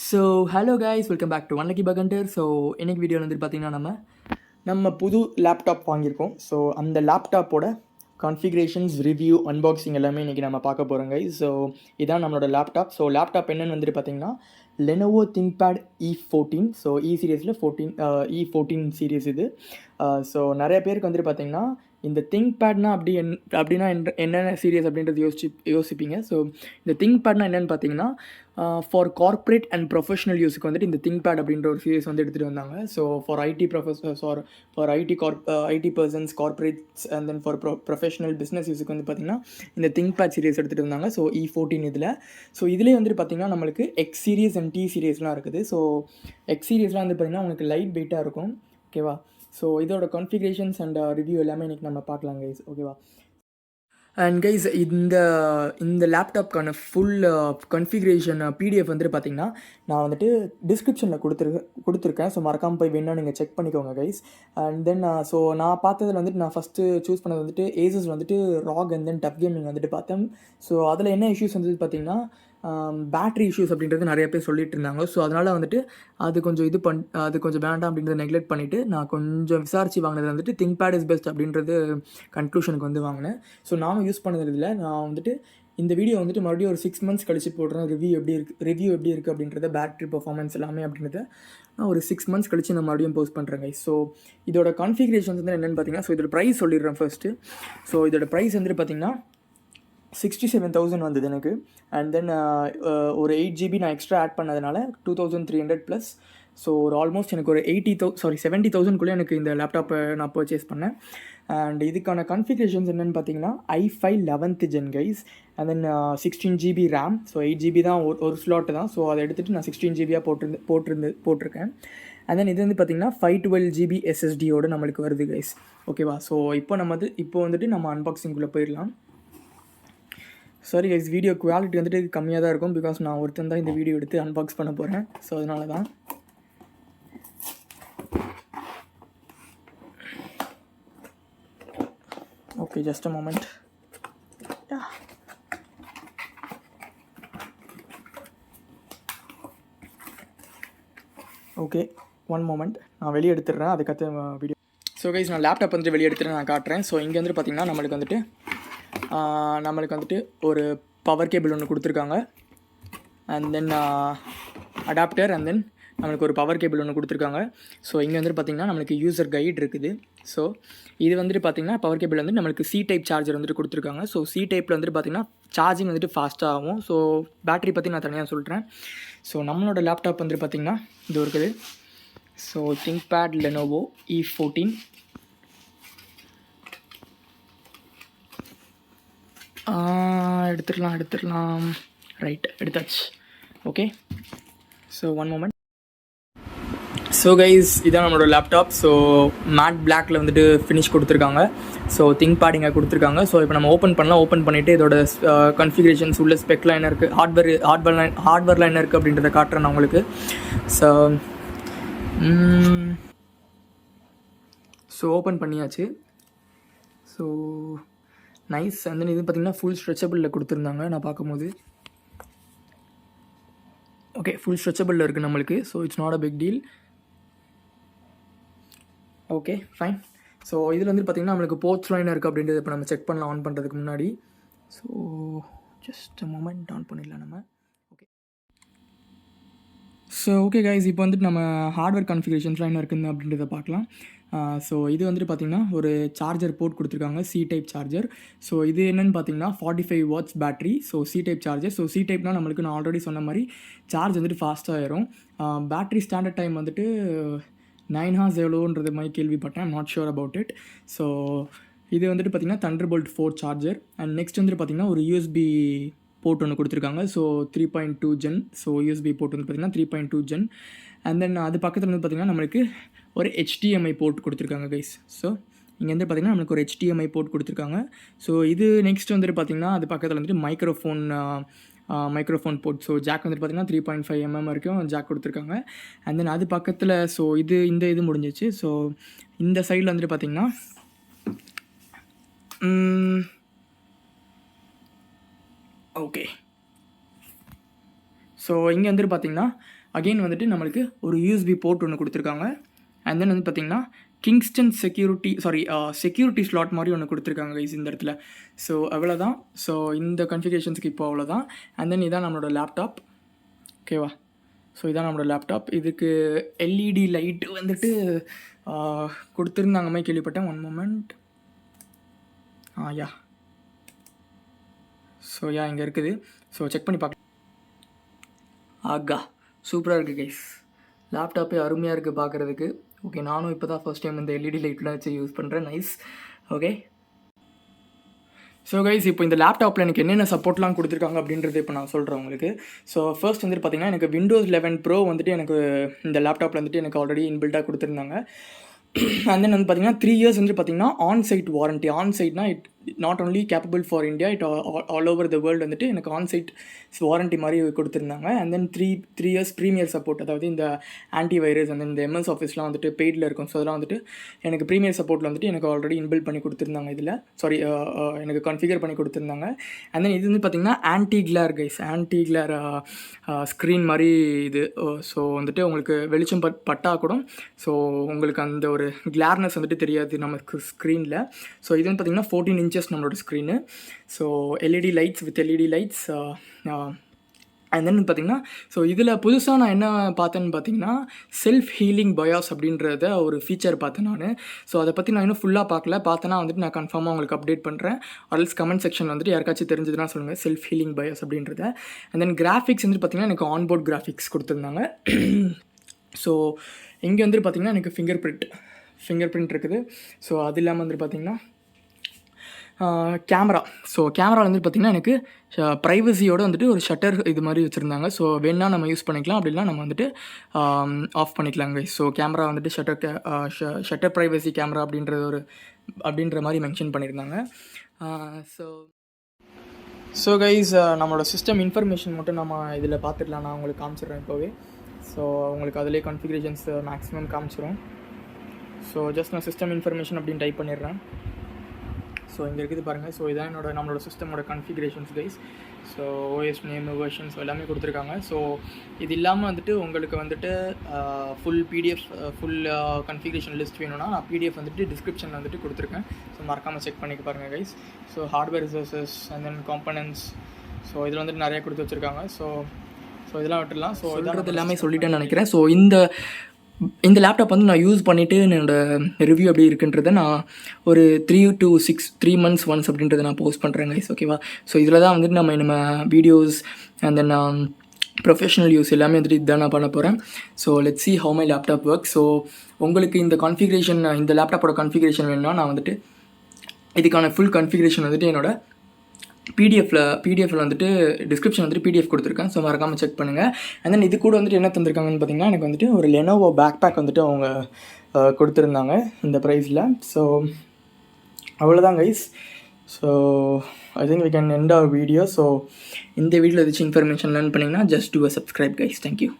So hello guys, welcome back to One Lucky Bug Hunter. So இன்னைக்கு வீடியோவில் வந்து பார்த்திங்கன்னா நம்ம புது லேப்டாப் வாங்கியிருக்கோம். ஸோ அந்த லேப்டாப்போட கான்ஃபிகரேஷன்ஸ், ரிவ்யூ, அன்பாக்சிங் எல்லாமே இன்றைக்கி நம்ம பார்க்க போகிறோம் கைஸ். ஸோ இதான் நம்மளோட லேப்டாப். ஸோ லேப்டாப் என்னென்னு வந்துட்டு பார்த்திங்கன்னா Lenovo ThinkPad E14. ஸோ இ சீரியஸில் E14 சீரியஸ் இது. ஸோ நிறைய பேருக்கு வந்துட்டு பார்த்திங்கன்னா இந்த திங்க்பேட்னா அப்படின்னா என்னென்ன சீரியஸ் அப்படின்றது யோசிப்பீங்க. ஸோ இந்த திங்க்பேட்னா என்னென்னு பார்த்தீங்கன்னா ஃபார் கார்ப்பரேட் அண்ட் ப்ரொஃபஷனல் யூஸுக்கு வந்துட்டு இந்த திங்க்பேட் அப்படின்ற ஒரு சீரியஸ் வந்து எடுத்துகிட்டு வந்தாங்க. So for for IT persons, corporates and then for professional business யூஸுக்கு வந்து பார்த்திங்கன்னா இந்த திங்க்பேட் சீரியஸ் எடுத்துகிட்டு வந்தாங்க. ஸோ E14 இதில். ஸோ இதிலே வந்துட்டு பார்த்திங்கன்னா நம்மளுக்கு எக்ஸ் சீரியஸ் அண்ட் டி சீரியஸ்லாம் இருக்குது. ஸோ எக்ஸ் சீரியஸ்லாம் வந்து பார்த்திங்கன்னா உங்களுக்கு லைட் வெயிட்டாக இருக்கும். ஓகேவா? ஸோ இதோட கான்ஃபிகரேஷன்ஸ் அண்ட் ரிவ்யூ எல்லாமே இன்றைக்கி நம்ம பார்க்கலாம் கைஸ். ஓகேவா? அண்ட் கைஸ், இந்த லேப்டாப்க்கான ஃபுல் கான்ஃபிகரேஷன் பிடிஎஃப் வந்துட்டு பார்த்திங்கன்னா நான் வந்துட்டு டிஸ்கிரிப்ஷனில் கொடுத்துருக்கேன். ஸோ மறக்காமல் போய் வேணால் நீங்கள் செக் பண்ணிக்கோங்க கைஸ். அண்ட் தென் ஸோ நான் பார்த்ததில் வந்துட்டு நான் ஃபஸ்ட்டு சூஸ் பண்ணது வந்துட்டு ஏசஸ் வந்துட்டு rock and then tough gaming வந்துட்டு பார்த்தேன். ஸோ அதில் என்ன இஷ்யூஸ் வந்தது பார்த்திங்கன்னா பேட்ரி இஷ்யூஸ் அப்படின்றது நிறைய பேர் சொல்லிட்டு இருந்தாங்க. ஸோ அதனால் வந்துட்டு அது கொஞ்சம் வேண்டாம் அப்படின்றத நெக்லெக்ட் பண்ணிவிட்டு நான் கொஞ்சம் விசாரித்து வாங்கினது வந்துட்டு திங்க்பேட் இஸ் பெஸ்ட் அப்படின்றது கன்க்ளூஷனுக்கு வந்து வாங்கினேன். ஸோ நானும் யூஸ் பண்ணதில்லை. நான் வந்துட்டு இந்த வீடியோ வந்துட்டு மறுபடியும் ஒரு 6 months கழிச்சு போடுறேன். ரிவ்யூ எப்படி இருக்குது அப்படின்றத, பேட்ரி பர்ஃபார்மன்ஸ் எல்லாமே அப்படின்றத நான் ஒரு 6 months கழிச்சு நான் மறுபடியும் போஸ்ட் பண்ணுறேன். ஸோ இதோட கான்ஃபிகரேஷன்ஸ் வந்து என்னென்னு பார்த்தீங்கன்னா, ஸோ இதோட ப்ரைஸ் சொல்லிடுறேன் ஃபர்ஸ்ட்டு. ஸோ இதோட ப்ரைஸ் வந்துட்டு பார்த்திங்கன்னா 67,000 வந்தது எனக்கு. அண்ட் தென் ஒரு 8 GB நான் எக்ஸ்ட்ரா ஆட் பண்ணதுனால 2,300 ப்ளஸ். ஸோ ஒரு ஆல்மோஸ்ட் எனக்கு ஒரு 70,000 எனக்கு இந்த லேப்டாப்பை நான் பர்ச்சேஸ் பண்ணேன். அண்ட் இதுக்கான கான்ஃபிகரேஷன்ஸ் என்னென்னு பார்த்தீங்கன்னா i5 11th Gen guys. And then 16 GB RAM. So 8 GB தான் ஒரு ஸ்லாட்டு தான். ஸோ அதை எடுத்துகிட்டு நான் 16 GB போட்டிருக்கேன். அண்ட் தென் இது வந்து பார்த்திங்கன்னா 512 GB SSDயோடு நம்மளுக்கு வருது கைஸ். ஓகேவா? ஸோ இப்போ வந்துட்டு நம்ம அன்பாக்சிங்குள்ளே போயிடலாம். சாரி கைஸ், வீடியோ குவாலிட்டி வந்துட்டு கம்மியாக தான் இருக்கும். பிகாஸ் நான் ஒருத்தன் தான் இந்த வீடியோ எடுத்து அன்பாக்ஸ் பண்ண போகிறேன். ஸோ அதனால தான். Okay, just a moment. Okay, one moment. நான் வெளியே எடுத்துடுறேன், அதுக்கடுத்து வீடியோ. ஸோ கைஸ், நான் லேப்டாப் வந்துட்டு வெளியே எடுத்துகிட்டு நான் காட்டுறேன். ஸோ இங்கே வந்துட்டு பார்த்திங்கன்னா நம்மளுக்கு வந்துட்டு ஒரு பவர் கேபிள் ஒன்று கொடுத்துருக்காங்க. And then adapter, and then நம்மளுக்கு ஒரு பவர் கேபிள் ஒன்று கொடுத்துருக்காங்க. ஸோ இங்கே வந்துட்டு பார்த்திங்கன்னா நம்மளுக்கு யூசர் கைட் இருக்குது. ஸோ இது வந்துட்டு பார்த்திங்கன்னா பவர் கேபிள் வந்து நம்மளுக்கு C டைப் சார்ஜர் வந்துட்டு கொடுத்துருக்காங்க. ஸோ C டைப்பில் வந்துட்டு பார்த்திங்கன்னா சார்ஜிங் வந்துட்டு ஃபாஸ்ட்டாக ஆகும். ஸோ பேட்டரி பற்றி நான் தனியாக சொல்கிறேன். ஸோ நம்மளோட லேப்டாப் வந்துட்டு பார்த்திங்கன்னா இது இருக்குது. So ThinkPad Lenovo E14. எடுத்துடலாம். ரைட், எடுத்தாச்சு. Okay, so one moment. So guys, இதான் நம்மளோட லேப்டாப். ஸோ மேட் பிளாக்ல வந்துட்டு ஃபினிஷ் கொடுத்துருக்காங்க. ஸோ திங்க்பேட் இங்கே கொடுத்துருக்காங்க. ஸோ இப்போ நம்ம ஓப்பன் பண்ணிவிட்டு இதோட கான்ஃபிகரேஷன்ஸ் உள்ள ஸ்பெக்லாம் என்ன இருக்குது, ஹார்ட்வேர்லாம் என்ன இருக்குது அப்படின்றத காட்டுறேன் நான் உங்களுக்கு. ஸோ ஓப்பன் பண்ணியாச்சு. So nice. அண்ட் தென் இது பார்த்திங்கன்னா ஃபுல் ஸ்ட்ரெச்சபிளில் கொடுத்துருந்தாங்க நான் பார்க்கும்போது. ஓகே, ஃபுல் ஸ்ட்ரெச்சபிளில் இருக்குது நம்மளுக்கு. So it's not a big deal. Okay, fine. So இதில் வந்து பார்த்திங்கன்னா நம்மளுக்கு போர்ட்ஸ்லாம் என்ன இருக்குது அப்படின்றது இப்போ நம்ம செக் பண்ணலாம் ஆன் பண்ணுறதுக்கு முன்னாடி. So just a moment, on பண்ணிடலாம் நம்ம. ஓகே. ஸோ ஓகே கைஸ், இப்போ வந்துட்டு நம்ம ஹார்ட்வேர் கான்ஃபிகரேஷன்ஸ்லாம் என்ன இருக்குதுன்னு அப்படின்றத பார்க்கலாம். ஸோ இது வந்துட்டு பார்த்திங்கன்னா ஒரு சார்ஜர் போர்ட் கொடுத்துருக்காங்க, C டைப் சார்ஜர். ஸோ இது என்னென்னு பார்த்தீங்கன்னா 45 watts battery. So C type charger. So C டைப்னால் நம்மளுக்கு நான் ஆல்ரெடி சொன்ன மாதிரி சார்ஜ் வந்துட்டு ஃபாஸ்ட்டாக ஆயிரும். பேட்ரி ஸ்டாண்டர்ட் டைம் வந்துட்டு 9 hours எவ்வளோன்றது மாதிரி கேள்விப்பட்டேன். I'm not sure about it. So இது வந்துட்டு பார்த்திங்கன்னா Thunderbolt 4 சார்ஜர். அண்ட் நெக்ஸ்ட் வந்துட்டு பார்த்திங்கன்னா ஒரு USB போர்ட் ஒன்று கொடுத்துருக்காங்க. So 3.2 Gen. So USB port வந்து பார்த்திங்கன்னா 3.2 Gen. அண்ட் தென் அது பக்கத்தில் வந்து பார்த்திங்கன்னா நம்மளுக்கு ஒரு HDMI போர்ட் கொடுத்துருக்காங்க கைஸ். ஸோ இங்கே வந்து பார்த்திங்கன்னா நம்மளுக்கு ஒரு HDMI போர்ட் கொடுத்துருக்காங்க. ஸோ இது நெக்ஸ்ட் வந்துட்டு பார்த்திங்கன்னா அது பக்கத்தில் வந்துட்டு மைக்ரோஃபோன் போர்ட். ஸோ ஜாக் வந்துட்டு பார்த்திங்கன்னா 3.5 mm வரைக்கும் ஜாக் கொடுத்துருக்காங்க. அண்ட் தென் அது பக்கத்தில் ஸோ இது முடிஞ்சிச்சு. ஸோ இந்த சைடில் வந்துட்டு பார்த்திங்கன்னா ஓகே. ஸோ இங்கே வந்துட்டு பார்த்தீங்கன்னா அகெயின் வந்துட்டு நம்மளுக்கு ஒரு யூஎஸ்பி போர்ட் ஒன்று கொடுத்துருக்காங்க. அண்ட் தென் வந்து பார்த்திங்கன்னா கிங்ஸ்டன் செக்யூரிட்டி ஸ்லாட் மாதிரி ஒன்று கொடுத்துருக்காங்க கைஸ் இந்த இடத்துல. ஸோ அவ்வளோதான். ஸோ இந்த கன்ஃபிகரேஷன்ஸ்க்கு இப்போ அவ்வளோதான். அண்ட் தென் இதான் நம்மளோட லேப்டாப். ஓகேவா? ஸோ இதான் நம்மளோட லேப்டாப். இதுக்கு எல்இடி லைட்டு வந்துட்டு கொடுத்துருந்தாங்க மாதிரி கேள்விப்பட்டேன். One moment. யா ஸோ இங்கே இருக்குது. ஸோ செக் பண்ணி பார்க்க. ஆகா, சூப்பராக இருக்குது கைஸ். லேப்டாப்பே அருமையாக இருக்குது பார்க்குறதுக்கு. ஓகே, நானும் இப்போ தான் ஃபர்ஸ்ட் டைம் இந்த எல்இடி லைட்லாம் வச்சு யூஸ் பண்ணுறேன். நைஸ். ஓகே, ஸோ கைஸ் இப்போ இந்த லேப்டாப்பில் எனக்கு என்னென்ன சப்போர்ட்லாம் கொடுத்துருக்காங்க அப்படின்றது இப்போ நான் சொல்கிறேன் உங்களுக்கு. ஸோ ஃபர்ஸ்ட் வந்துட்டு பார்த்திங்கன்னா எனக்கு Windows 11 Pro வந்துட்டு எனக்கு இந்த லேப்டாப்பில் வந்துட்டு எனக்கு ஆல்ரெடி இன்பில்ட்டாக கொடுத்துருந்தாங்க. அண்ட் தென் வந்து பார்த்திங்கன்னா 3 years வந்துட்டு பார்த்திங்கன்னா ஆன்சைட் வாரண்ட்டி. ஆன்சைட்னா it not only capable for India, it all over the world வந்துட்டு எனக்கு ஆன்சைட் வாரண்ட்டி மாதிரி கொடுத்துருந்தாங்க. And then three years premier support, அதாவது இந்த ஆன்டி வைரஸ் அந்த இந்த MS ஆஃபீஸ்லாம் வந்துட்டு பெய்டில் இருக்கும். ஸோ அதெல்லாம் வந்துட்டு எனக்கு ப்ரீமியர் சப்போர்ட்டில் வந்துட்டு எனக்கு ஆல்ரெடி இன்பில்ட் பண்ணி கொடுத்துருந்தாங்க. இதில் எனக்கு கான்ஃபிகர் பண்ணி கொடுத்துருந்தாங்க. அண்ட் தென் இது வந்து பார்த்திங்கன்னா anti Clare guys, anti Clare screen மாதிரி இது. ஸோ வந்துட்டு உங்களுக்கு வெளிச்சம் பட்டா கூட ஸோ உங்களுக்கு அந்த ஒரு கிளார்னஸ் வந்துட்டு தெரியாது நமக்கு ஸ்க்ரீனில். ஸோ இது வந்து பார்த்திங்கன்னா 14 inches நம்மளோட screen. So LED lights with LED lights. And then பார்த்திங்கன்னா ஸோ இதில் புதுசாக நான் என்ன பார்த்தேன்னு பார்த்தீங்கன்னா செல்ஃப் ஹீலிங் பயாஸ் அப்படின்றத ஒரு ஃபீச்சர் பார்த்தேன் நான். ஸோ அதை பற்றி நான் இன்னும் ஃபுல்லாக பார்த்தேன்னா வந்துட்டு நான் கன்ஃபார்மாக உங்களுக்கு அப்டேட் பண்ணுறேன். ஆல்ஸ் கமெண்ட் செக்ஷன் வந்துட்டு யாருக்காச்சும் தெரிஞ்சதுன்னா சொல்லுங்கள் செல்ஃப் ஹீலிங் பயாஸ் அப்படின்றத. அண்ட் தென் கிராஃபிக்ஸ் வந்துட்டு பார்த்திங்கன்னா எனக்கு ஆன்போர்ட் கிராஃபிக்ஸ் கொடுத்துருந்தாங்க. ஸோ இங்கே வந்துட்டு பார்த்திங்கன்னா எனக்கு ஃபிங்கர் பிரிண்ட் இருக்குது. ஸோ அது இல்லாமல் வந்துட்டு பார்த்திங்கன்னா கேமரா. ஸோ கேமரா வந்துட்டு பார்த்திங்கன்னா எனக்கு ப்ரைவசியோடு வந்துட்டு ஒரு ஷட்டர் இது மாதிரி வச்சுருந்தாங்க. ஸோ வேணால் நம்ம யூஸ் பண்ணிக்கலாம், அப்படின்னா நம்ம வந்துட்டு ஆஃப் பண்ணிக்கலாங்க. ஸோ கேமரா வந்துட்டு ஷட்டர் ப்ரைவசி கேமரா அப்படின்ற மாதிரி மென்ஷன் பண்ணியிருந்தாங்க. ஸோ கைஸ் நம்மளோட சிஸ்டம் இன்ஃபர்மேஷன் மட்டும் நம்ம இதில் பார்த்துக்கலாம். நான் உங்களுக்கு காமிச்சிடுறேன் இப்போவே. ஸோ உங்களுக்கு அதிலே கான்ஃபிகரேஷன்ஸ் மேக்ஸிமம் காமிச்சிடும். ஸோ ஜஸ்ட் நான் சிஸ்டம் இன்ஃபர்மேஷன் அப்படின்னு டைப் பண்ணிடுறேன். ஸோ இங்கே இருக்குது பாருங்கள். ஸோ இதான் நம்மளோட சிஸ்டமோட configurations guys. So OS name, versions எல்லாமே கொடுத்துருக்காங்க. ஸோ இது இல்லாமல் வந்துட்டு உங்களுக்கு வந்துட்டு full PDF full configuration list வேணும்னா நான் PDF வந்துட்டு டிஸ்கிரிப்ஷனில் வந்துட்டு கொடுத்துருக்கேன். ஸோ மறக்காமல் செக் பண்ணிக்க பாருங்கள் guys. So hardware resources and then components, so இதில் வந்துட்டு நிறைய கொடுத்து வச்சுருக்காங்க. ஸோ இதெல்லாம் விட்டுடலாம். ஸோ இதெல்லாம் எல்லாமே சொல்லிட்டேன்னு நினைக்கிறேன். ஸோ இந்த லேப்டாப் வந்து நான் யூஸ் பண்ணிவிட்டு என்னோடய ரிவ்யூ எப்படி இருக்குன்றதை நான் ஒரு 3 to 3 months ஒன்ஸ் அப்படின்றத நான் போஸ்ட் பண்ணுறேன் கைஸ். ஓகேவா? ஸோ இதில் தான் வந்துட்டு நம்ம videos and then professional use எல்லாமே வந்துட்டு இதுதான் நான் பண்ண போகிறேன். So let's see how my laptop works. So உங்களுக்கு இந்த கான்ஃபிகரேஷன், இந்த லேப்டாப்போட கான்ஃபிகரேஷன் வேணும்னா நான் வந்துட்டு இதுக்கான ஃபுல் கான்ஃபிகரேஷன் வந்துட்டு என்னோட பிடிஎஃப்ல வந்துட்டு டிஸ்கிரிப்ஷன் வந்துட்டு PDF கொடுத்துருக்கேன். ஸோ மறக்காமல் செக் பண்ணுங்கள். அண்ட் தென் இது கூட வந்துட்டு என்ன தந்திருக்காங்கன்னு பார்த்தீங்கன்னா எனக்கு வந்துட்டு ஒரு Lenovo பேக் வந்துட்டு அவங்க கொடுத்துருந்தாங்க இந்த ப்ரைஸில். ஸோ அவ்வளோதான் guys. So I think we can end our video. So இந்த வீடியோவில் ஏதாச்சும் இன்ஃபர்மேஷன் லேர்ன் பண்ணிங்கன்னா just do a subscribe guys. Thank you.